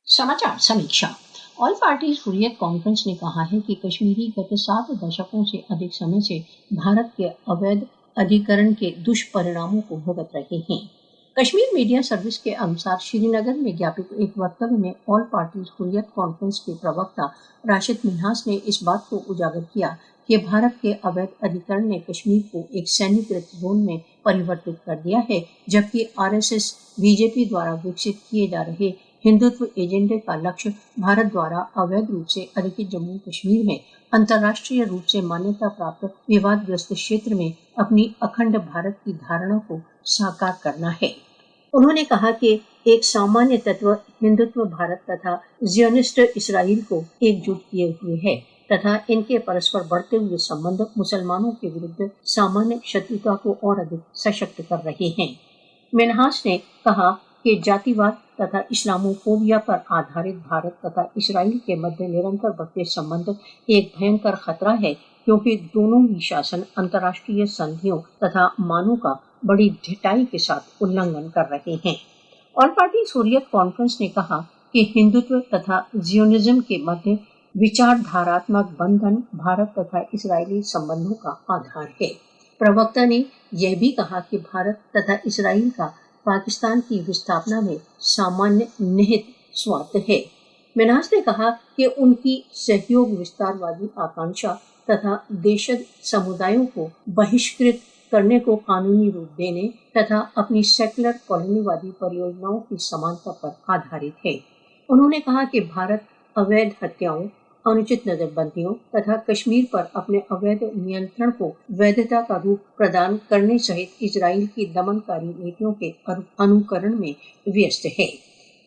समाचार समीक्षा। All parties Hurriyat conference ने कहा है कि कश्मीरी गत 7 दशकों से अधिक समय से भारत के अवैध अधिकरण के दुष्परिणामों को भुगत रहे हैं। कश्मीर मीडिया सर्विस के अनुसार श्रीनगर में ज्ञापित एक वक्तव्य में ऑल पार्टीज हुर्रियत कॉन्फ्रेंस के प्रवक्ता राशिद मिन्हास ने इस बात को उजागर किया कि भारत के अवैध अधिकरण ने कश्मीर को एक सैन्यकृत जोन में परिवर्तित कर दिया है, जबकि आरएसएस बीजेपी द्वारा विकसित किए जा रहे हिंदुत्व एजेंडे का लक्ष्य भारत द्वारा अवैध रूप से अधिकृत जम्मू कश्मीर में अंतर्राष्ट्रीय रूप से मान्यता प्राप्त विवादग्रस्त क्षेत्र में अपनी अखंड भारत की धारणा को साकार करना है। उन्होंने कहा कि एक सामान्य तत्व हिंदुत्व भारत तथा जियोनिस्ट इसराइल को एकजुट किए हुए है तथा इनके परस्पर बढ़ते हुए संबंध मुसलमानों के विरुद्ध सामान्य शत्रुता को और अधिक सशक्त कर रहे हैं। मिन्हास ने कहा कि जातिवाद तथा इस्लामोफोबिया पर आधारित भारत तथा इसराइल के मध्य निरंतर बढ़ते संबंध एक भयंकर खतरा है, क्योंकि दोनों ही शासन अंतर्राष्ट्रीय संधियों तथा मानों का बड़ी ढिठाई के साथ उल्लंघन कर रहे हैं। ऑल पार्टीज हुर्रियत कॉन्फ्रेंस ने कहा कि हिंदुत्व तथा जियोनिज्म के मध्य विचारधारात्मक बंधन भारत तथा इसराइली संबंधों का आधार है। प्रवक्ता ने यह भी कहा कि भारत तथा इसराइल का पाकिस्तान की विस्थापना में सामान्य निहित स्वार्थ है। मिन्हास ने कहा कि उनकी सहयोग विस्तारवादी आकांक्षा तथा देशज समुदायों को बहिष्कृत करने को कानूनी रूप देने तथा अपनी सेकुलर कॉलोनीवादी परियोजनाओं की समानता पर आधारित है। उन्होंने कहा कि भारत अवैध हत्याओं, अनुचित नजरबंदियों तथा कश्मीर पर अपने अवैध नियंत्रण को वैधता का रूप प्रदान करने सहित इजराइल की दमनकारी नीतियों के अनुकरण में व्यस्त है।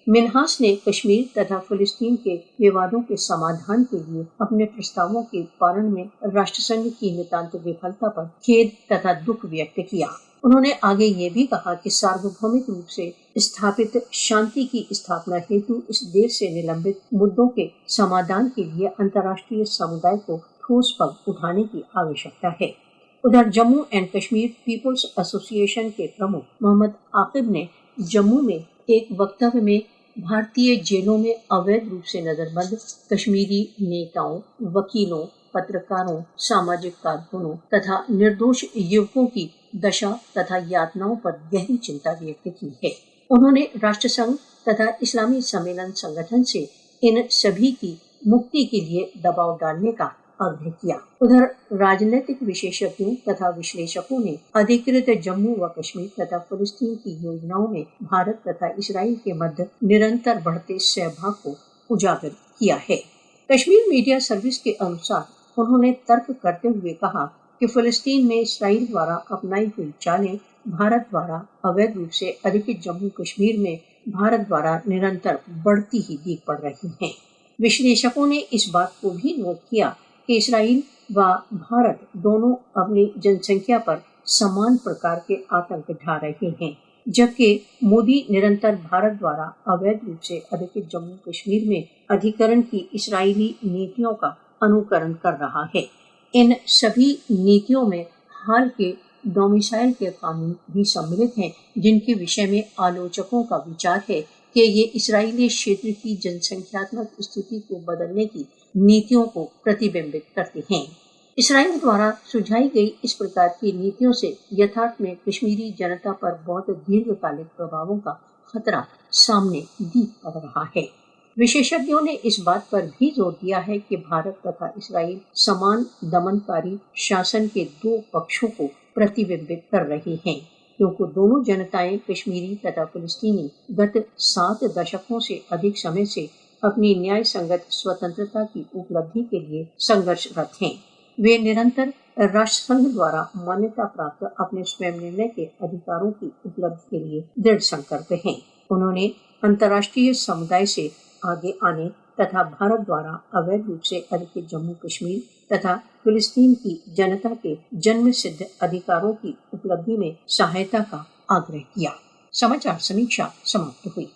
मिन्हास ने कश्मीर तथा फिलिस्तीन के विवादों के समाधान के लिए अपने प्रस्तावों के पालन में राष्ट्रसंघ की नितांत विफलता पर खेद तथा दुख व्यक्त किया। उन्होंने आगे ये भी कहा कि सार्वभौमिक रूप से स्थापित शांति की स्थापना हेतु इस देश से निलंबित मुद्दों के समाधान के लिए अंतर्राष्ट्रीय समुदाय को ठोस पग उठाने की आवश्यकता है। उधर Jammu and Kashmir peoples association के प्रमुख मोहम्मद आकिब ने जम्मू में एक वक्तव्य में भारतीय जेलों में अवैध रूप से नजरबंद कश्मीरी नेताओं, वकीलों, पत्रकारों, सामाजिक कारकुनों तथा निर्दोष युवकों की दशा तथा यातनाओं पर गहरी चिंता व्यक्त की है। उन्होंने राष्ट्रसंघ तथा इस्लामी सम्मेलन संगठन से इन सभी की मुक्ति के लिए दबाव डालने का आग्रह किया। उधर राजनीतिक विशेषज्ञों तथा विश्लेषकों ने अधिकृत जम्मू व कश्मीर तथा फिलिस्तीन की योजनाओं में भारत तथा इसराइल के मध्य निरंतर बढ़ते सहभाग को उजागर किया है। कश्मीर मीडिया सर्विस के अनुसार उन्होंने तर्क करते हुए कहा कि फिलिस्तीन में इसराइल द्वारा अपनाई हुई चालें भारत द्वारा अवैध रूप से अधिकृत जम्मू कश्मीर में भारत द्वारा निरंतर बढ़ती ही दिख पड़ रही हैं। विश्लेषकों ने इस बात को भी नोट किया कि इसराइल व भारत दोनों अपनी जनसंख्या पर समान प्रकार के आतंक ढा रहे हैं, जबकि मोदी निरंतर भारत द्वारा अवैध रूप से अधिकृत जम्मू कश्मीर में अधिकरण की इसराइली नीतियों का अनुकरण कर रहा है। इन सभी नीतियों में हाल के डोमिसाइल के कानून भी सम्मिलित हैं, जिनके विषय में आलोचकों का विचार है कि ये इसराइली क्षेत्र की जनसंख्यात्मक स्थिति को बदलने की नीतियों को प्रतिबिंबित करते हैं। इसराइल द्वारा सुझाई गई इस प्रकार की नीतियों से यथार्थ में कश्मीरी जनता पर बहुत दीर्घकालिक प्रभावों का खतरा सामने दिख पड़ रहा है। विशेषज्ञों ने इस बात पर भी जोर दिया है कि भारत तथा इसराइल समान दमनकारी शासन के दो पक्षों को प्रतिबिंबित कर रहे हैं, क्योंकि दोनों जनताएं कश्मीरी तथा फिलिस्तीनी गत 7 दशकों से अधिक समय से अपनी न्याय संगत स्वतंत्रता की उपलब्धि के लिए संघर्षरत हैं। वे निरंतर राष्ट्रसंघ द्वारा मान्यता प्राप्त अपने स्वयं निर्णय के अधिकारों की उपलब्धि के लिए दृढ़ संकल्प हैं। उन्होंने अंतर्राष्ट्रीय समुदाय से आगे आने तथा भारत द्वारा अवैध रूप से अधिकृत जम्मू कश्मीर तथा फिलिस्तीन की जनता के जन्म सिद्ध अधिकारों की उपलब्धि में सहायता का आग्रह किया। समाचार समीक्षा समाप्त हुई।